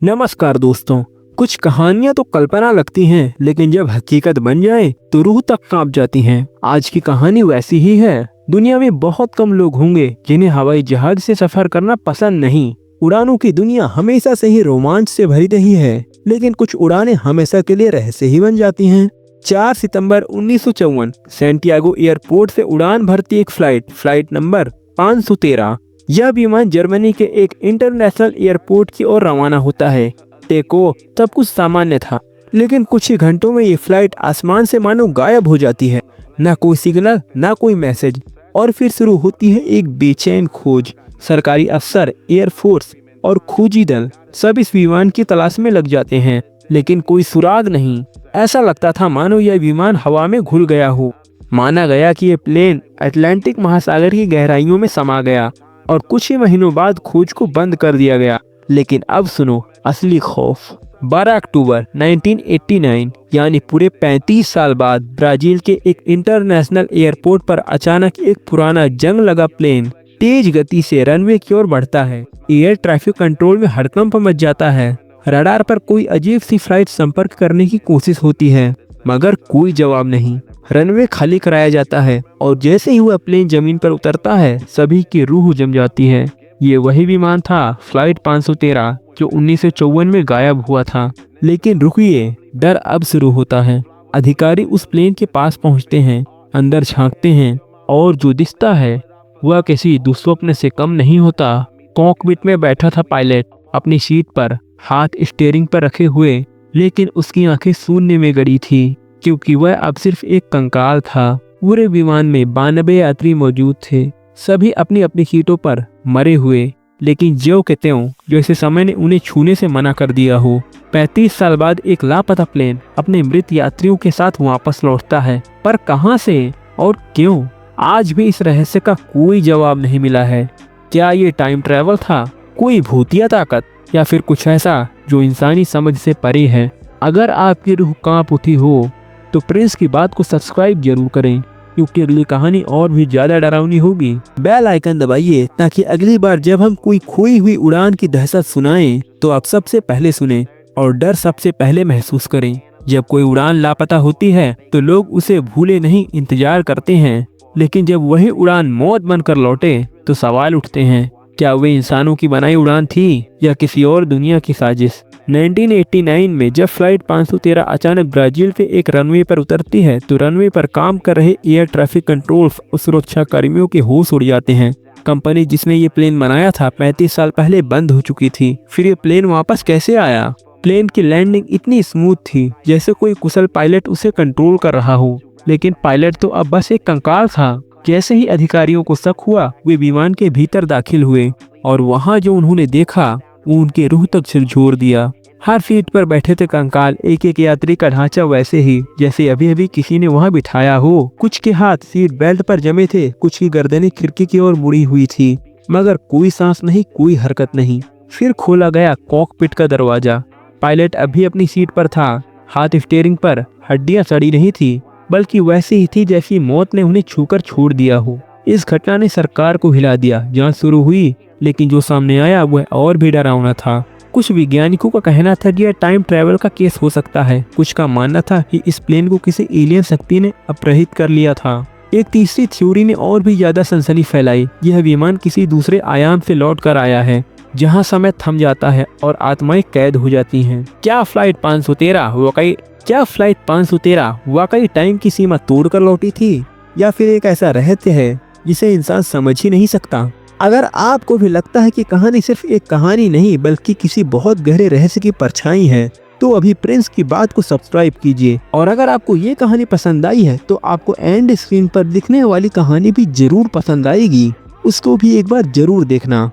नमस्कार दोस्तों। कुछ कहानियां तो कल्पना लगती हैं, लेकिन जब हकीकत बन जाए तो रूह तक कांप जाती हैं। आज की कहानी वैसी ही है। दुनिया में बहुत कम लोग होंगे जिन्हें हवाई जहाज से सफर करना पसंद नहीं। उड़ानों की दुनिया हमेशा से ही रोमांच से भरी रही है, लेकिन कुछ उड़ानें हमेशा के लिए रहस्य ही बन जाती हैं। 4 सितंबर 1954 सैंटियागो एयरपोर्ट से उड़ान भरती एक फ्लाइट नंबर 513। यह विमान जर्मनी के एक इंटरनेशनल एयरपोर्ट की ओर रवाना होता है। टेको सब कुछ सामान्य था, लेकिन कुछ ही घंटों में ये फ्लाइट आसमान से मानो गायब हो जाती है। न कोई सिग्नल, न कोई मैसेज, और फिर शुरू होती है एक बेचैन खोज। सरकारी अफसर, एयरफोर्स और खोजी दल सब इस विमान की तलाश में लग जाते हैं, लेकिन कोई सुराग नहीं। ऐसा लगता था मानो यह विमान हवा में घुल गया हो। माना गया कि यह प्लेन अटलांटिक महासागर की गहराइयों में समा गया और कुछ ही महीनों बाद खोज को बंद कर दिया गया। लेकिन अब सुनो असली खौफ। 12 अक्टूबर 1989 यानी पूरे 35 साल बाद ब्राजील के एक इंटरनेशनल एयरपोर्ट पर अचानक एक पुराना जंग लगा प्लेन तेज गति से रनवे की ओर बढ़ता है। एयर ट्रैफिक कंट्रोल में हड़कंप मच जाता है। रडार पर कोई अजीब सी फ्लाइट संपर्क करने की कोशिश होती है, मगर कोई जवाब नहीं। रनवे खाली कराया जाता है और जैसे ही वह प्लेन जमीन पर उतरता है, सभी की रूह जम जाती है। ये वही विमान था, फ्लाइट 513, जो 1954 में गायब हुआ था। लेकिन रुकिए, डर अब शुरू होता है। अधिकारी उस प्लेन के पास पहुंचते हैं, अंदर झांकते हैं, और जो दिखता है वह किसी दुस्वप्न से कम नहीं होता। कॉकपिट में बैठा था पायलट, अपनी सीट पर हाथ स्टीयरिंग पर रखे हुए, लेकिन उसकी आंखें शून्य में गड़ी थी, क्योंकि वह अब सिर्फ एक कंकाल था। पूरे विमान में 92 यात्री मौजूद थे, सभी अपनी अपनी सीटों पर मरे हुए, लेकिन ज्यों के त्यों, जैसे समय ने उन्हें छूने से मना कर दिया हो। 35 साल बाद एक लापता प्लेन अपने मृत यात्रियों के साथ वापस लौटता है, पर कहां से और क्यों? आज भी इस रहस्य का कोई जवाब नहीं मिला है। क्या ये टाइम ट्रेवल था, कोई भूतिया ताकत, या फिर कुछ ऐसा जो इंसानी समझ से परे है? अगर आपकी रूह कांप उठी हो तो प्रिंस की बात को सब्सक्राइब जरूर करें, क्योंकि अगली कहानी और भी ज्यादा डरावनी होगी। बेल आइकन दबाइए ताकि अगली बार जब हम कोई खोई हुई उड़ान की दहशत सुनाएं तो आप सबसे पहले सुने और डर सबसे पहले महसूस करें। जब कोई उड़ान लापता होती है तो लोग उसे भूले नहीं, इंतजार करते हैं, लेकिन जब वही उड़ान मौत बनकर लौटे तो सवाल उठते हैं, क्या वे इंसानों की बनाई उड़ान थी या किसी और दुनिया की साजिश? 1989 में जब फ्लाइट 513 अचानक ब्राजील के एक रनवे पर उतरती है तो रनवे पर काम कर रहे एयर ट्रैफिक कंट्रोल और सुरक्षा कर्मियों के होश उड़ जाते हैं। कंपनी जिसने ये प्लेन बनाया था 35 साल पहले बंद हो चुकी थी। फिर ये प्लेन वापस कैसे आया? प्लेन की लैंडिंग इतनी स्मूथ थी जैसे कोई कुशल पायलट उसे कंट्रोल कर रहा हो, लेकिन पायलट तो अब बस एक कंकाल था। जैसे ही अधिकारियों को शक हुआ, वे विमान के भीतर दाखिल हुए और वहाँ जो उन्होंने देखा वो उनके रूह तक झकझोर दिया। हर सीट पर बैठे थे कंकाल, एक एक यात्री का ढांचा वैसे ही जैसे अभी अभी किसी ने वहां बिठाया हो। कुछ के हाथ सीट बेल्ट पर जमे थे, कुछ की गर्दनें खिड़की की ओर मुड़ी हुई थी, मगर कोई सांस नहीं, कोई हरकत नहीं। फिर खोला गया कॉकपिट का दरवाजा। पायलट अभी अपनी सीट पर था, हाथ स्टीयरिंग पर, हड्डियां सड़ी नहीं थी, बल्कि वैसी ही थी जैसी मौत ने उन्हें छूकर छोड़ दिया हो। इस घटना ने सरकार को हिला दिया। जांच शुरू हुई, लेकिन जो सामने आया वह और भी डरावना था। कुछ वैज्ञानिकों का कहना था कि यह टाइम ट्रैवल का केस हो सकता है। कुछ का मानना था कि इस प्लेन को किसी एलियन शक्ति ने अपहरित कर लिया था। एक तीसरी थ्योरी ने और भी ज्यादा सनसनी फैलाई। यह विमान किसी दूसरे आयाम से लौट कर आया है, जहाँ समय थम जाता है और आत्माएं कैद हो जाती हैं। क्या फ्लाइट 513 वाकई टाइम की सीमा तोड़कर लौटी थी, या फिर एक ऐसा रहस्य है जिसे इंसान समझ ही नहीं सकता? अगर आपको भी लगता है कि कहानी सिर्फ एक कहानी नहीं बल्कि किसी बहुत गहरे रहस्य की परछाई है, तो अभी प्रिंस की बात को सब्सक्राइब कीजिए। और अगर आपको ये कहानी पसंद आई है तो आपको एंड स्क्रीन पर दिखने वाली कहानी भी जरूर पसंद आएगी, उसको भी एक बार जरूर देखना।